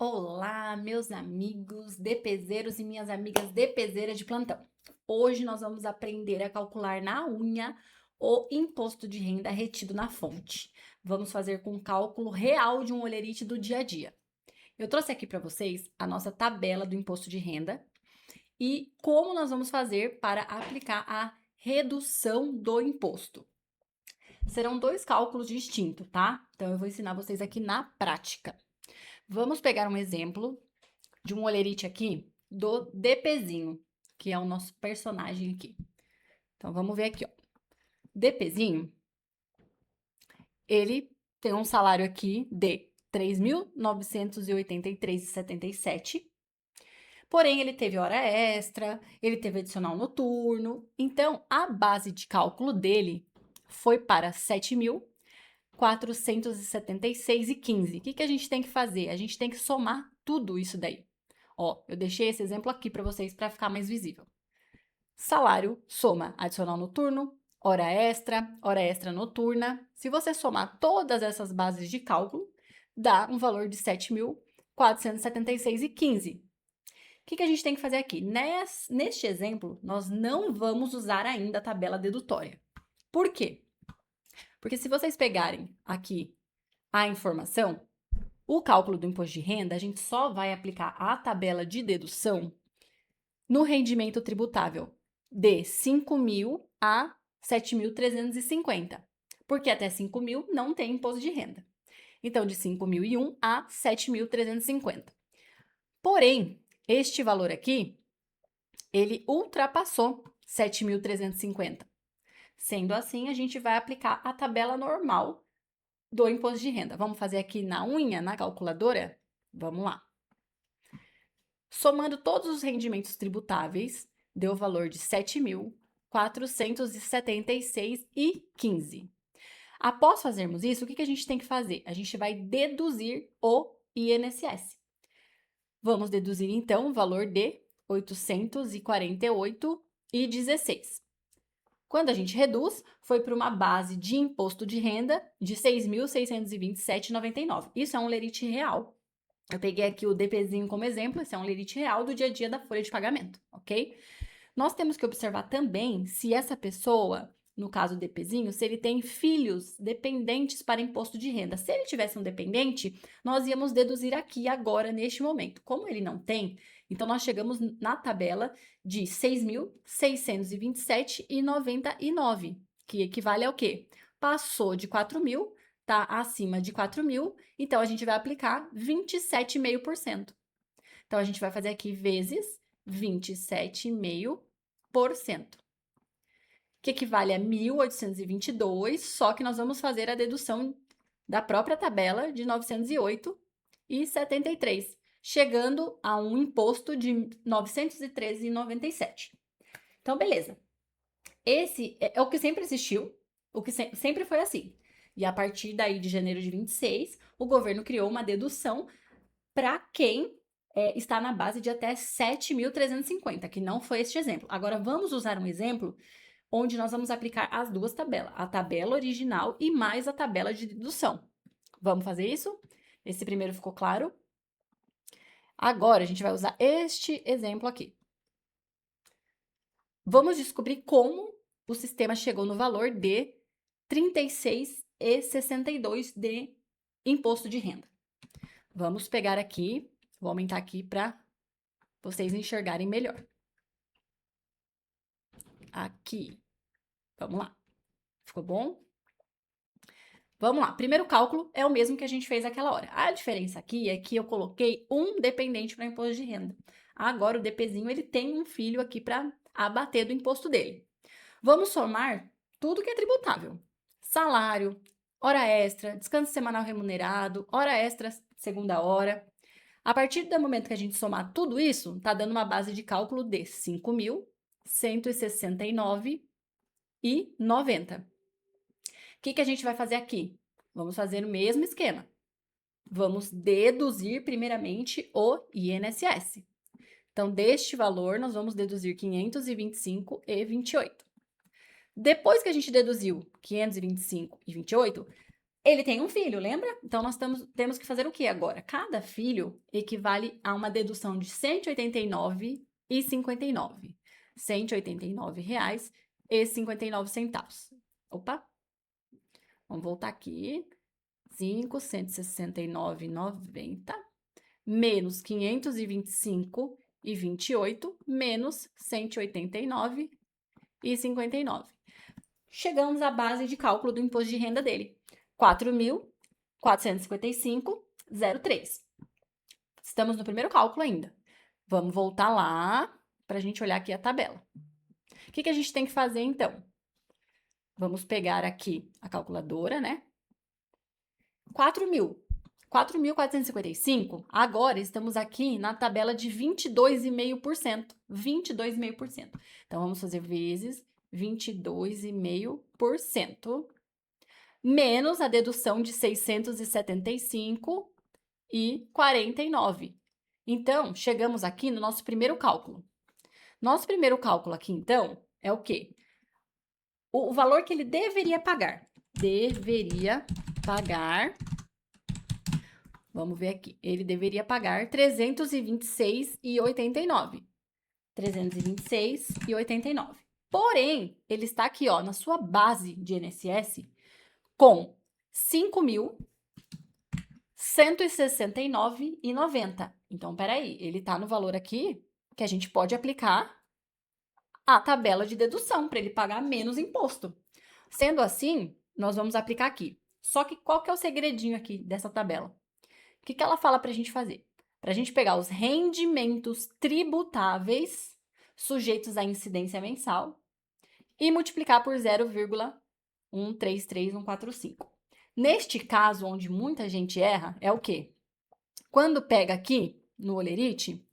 Olá, meus amigos DPzeiros e minhas amigas DPzeiras de plantão. Hoje nós vamos aprender a calcular na unha o imposto de renda retido na fonte. Vamos fazer com cálculo real de um olerite do dia a dia. Eu trouxe aqui para vocês a nossa tabela do imposto de renda e como nós vamos fazer para aplicar a redução do imposto. Serão dois cálculos distintos, tá? Então eu vou ensinar vocês aqui na prática. Vamos pegar um exemplo de um olerite aqui do DPzinho, que é o nosso personagem aqui. Então, vamos ver aqui, ó. DPzinho, ele tem um salário aqui de R$ 3.983,77. Porém, ele teve hora extra, ele teve adicional noturno. Então, a base de cálculo dele foi para R$ 7.476,15. O que a gente tem que fazer? A gente tem que somar tudo isso daí. Ó, eu deixei esse exemplo aqui para vocês para ficar mais visível. Salário, soma adicional noturno, hora extra noturna. Se você somar todas essas bases de cálculo, dá um valor de R$ 7.476,15. O que a gente tem que fazer aqui? Neste exemplo, nós não vamos usar ainda a tabela dedutória. Por quê? Porque se vocês pegarem aqui a informação, o cálculo do imposto de renda, a gente só vai aplicar a tabela de dedução no rendimento tributável de 5.000 a 7.350, porque até 5.000 não tem imposto de renda. Então, de 5.001 a 7.350. Porém, este valor aqui, ele ultrapassou 7.350. Sendo assim, a gente vai aplicar a tabela normal do imposto de renda. Vamos fazer aqui na unha, na calculadora? Vamos lá. Somando todos os rendimentos tributáveis, deu o valor de R$ 7.476,15. Após fazermos isso, o que a gente tem que fazer? A gente vai deduzir o INSS. Vamos deduzir, então, o valor de R$ 848,16. Quando a gente reduz, foi para uma base de imposto de renda de R$ 6.627,99. Isso é um lerite real. Eu peguei aqui o DPzinho como exemplo, esse é um lerite real do dia a dia da folha de pagamento, ok? Nós temos que observar também se essa pessoa, no caso do DPzinho, se ele tem filhos dependentes para imposto de renda. Se ele tivesse um dependente, nós íamos deduzir aqui agora, neste momento. Como ele não tem, então nós chegamos na tabela de R$ 6.627,99, que equivale ao quê? Passou de 4.000, tá acima de 4.000, então a gente vai aplicar 27,5%. Então a gente vai fazer aqui vezes 27,5%, que equivale a 1.822, só que nós vamos fazer a dedução da própria tabela de 908,73, chegando a um imposto de 913,97. Então, beleza. Esse é o que sempre existiu, o que sempre foi assim. E a partir daí de janeiro de 26, o governo criou uma dedução para quem está na base de até 7.350, que não foi este exemplo. Agora, vamos usar um exemplo onde nós vamos aplicar as duas tabelas, a tabela original e mais a tabela de dedução. Vamos fazer isso? Esse primeiro ficou claro? Agora, a gente vai usar este exemplo aqui. Vamos descobrir como o sistema chegou no valor de R$ 36,62 de imposto de renda. Vamos pegar aqui, vou aumentar aqui para vocês enxergarem melhor. Aqui. Vamos lá. Ficou bom? Vamos lá. Primeiro cálculo é o mesmo que a gente fez aquela hora. A diferença aqui é que eu coloquei um dependente para imposto de renda. Agora o DPzinho ele tem um filho aqui para abater do imposto dele. Vamos somar tudo que é tributável. Salário, hora extra, descanso semanal remunerado, hora extra segunda hora. A partir do momento que a gente somar tudo isso, tá dando uma base de cálculo de R$ 5.169,90. O que a gente vai fazer aqui? Vamos fazer o mesmo esquema. Vamos deduzir primeiramente o INSS. Então, deste valor, nós vamos deduzir 525,28. Depois que a gente deduziu 525,28, Ele tem um filho, lembra? Então, nós temos que fazer o que agora? Cada filho equivale a uma dedução de R$ 189,59. R$ 189,59. Opa, vamos voltar aqui. 169,90 menos 525,28 menos 189,59. Chegamos à base de cálculo do imposto de renda dele. 4.455,03. Estamos no primeiro cálculo ainda. Vamos voltar lá para a gente olhar aqui a tabela. O que a gente tem que fazer, então? Vamos pegar aqui a calculadora, né? 4.455, agora estamos aqui na tabela de 22,5%. 22,5%. Então, vamos fazer vezes 22,5%. Menos a dedução de 675,49. Então, chegamos aqui no nosso primeiro cálculo. Nosso primeiro cálculo aqui, então, é o quê? O valor que ele deveria pagar. Deveria pagar. Vamos ver aqui. Ele deveria pagar R$ 326,89. 326,89. Porém, ele está aqui, ó, na sua base de INSS com R$ 5.169,90. Então, peraí, ele está no valor aqui que a gente pode aplicar a tabela de dedução para ele pagar menos imposto. Sendo assim, nós vamos aplicar aqui. Só que qual que é o segredinho aqui dessa tabela? O que ela fala para a gente fazer? Para a gente pegar os rendimentos tributáveis sujeitos à incidência mensal e multiplicar por 0,133145. Neste caso, onde muita gente erra, é o quê? Quando pega aqui no Olerite,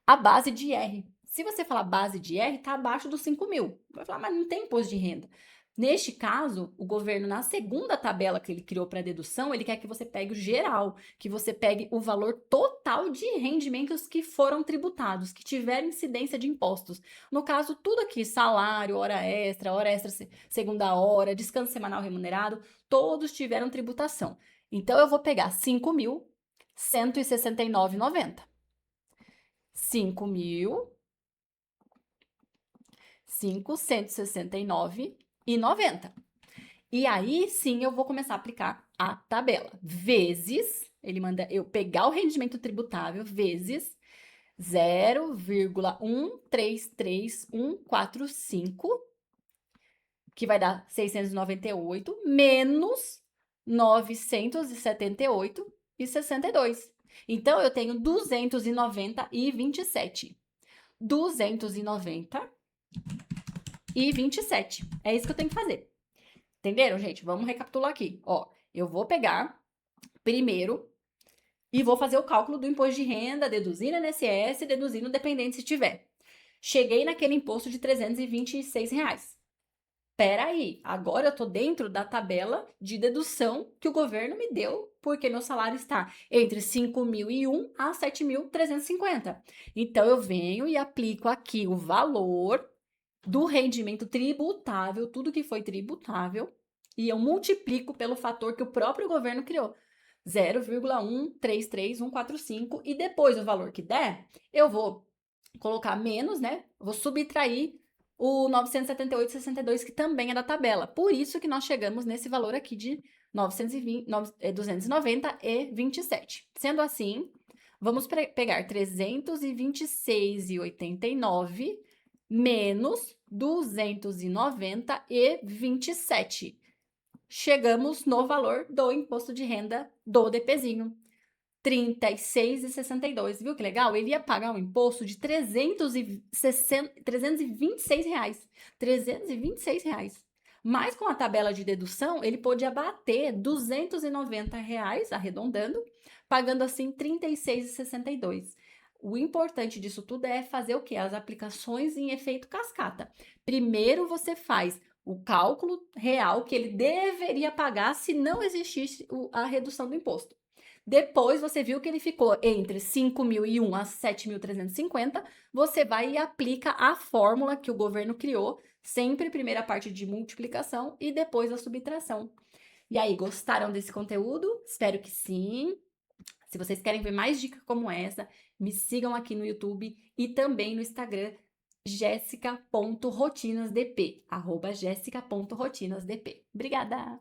a base de R. Se você falar base de R, está abaixo dos 5.000. Vai falar, mas não tem imposto de renda. Neste caso, o governo, na segunda tabela que ele criou para dedução, ele quer que você pegue o geral, que você pegue o valor total de rendimentos que foram tributados, que tiveram incidência de impostos. No caso, tudo aqui, salário, hora extra segunda hora, descanso semanal remunerado, todos tiveram tributação. Então, eu vou pegar 5.169,90. 5.169,90. E aí sim eu vou começar a aplicar a tabela. Vezes, ele manda eu pegar o rendimento tributável, vezes 0,133145, que vai dar 698, menos 978,62. Então, eu tenho 290,27. 290,27. É isso que eu tenho que fazer. Entenderam, gente? Vamos recapitular aqui. Ó, eu vou pegar primeiro e vou fazer o cálculo do imposto de renda, deduzindo INSS, deduzindo dependente se tiver. Cheguei naquele imposto de R$ 326. Peraí, agora eu tô dentro da tabela de dedução que o governo me deu, porque meu salário está entre 5.001 a 7.350. Então, eu venho e aplico aqui o valor do rendimento tributável, tudo que foi tributável, e eu multiplico pelo fator que o próprio governo criou, 0,133145, e depois o valor que der, eu vou colocar menos, né? Vou subtrair o 978,62, que também é da tabela. Por isso que nós chegamos nesse valor aqui de 290,27. Sendo assim, vamos pegar 326,89 menos 290,27. Chegamos no valor do imposto de renda do DPzinho. 36,62. Viu que legal? Ele ia pagar um imposto de R$ 326. 326 reais. Mas com a tabela de dedução, ele pôde abater R$ 290, arredondando, pagando assim R$ 36,62. O importante disso tudo é fazer o quê? As aplicações em efeito cascata. Primeiro você faz o cálculo real que ele deveria pagar se não existisse a redução do imposto. Depois você viu que ele ficou entre 5.001 a 7.350, você vai e aplica a fórmula que o governo criou, sempre primeira parte de multiplicação e depois a subtração. E aí, gostaram desse conteúdo? Espero que sim. Se vocês querem ver mais dicas como essa, me sigam aqui no YouTube e também no Instagram, jessica.rotinasdp, @jessica.rotinasdp. Obrigada!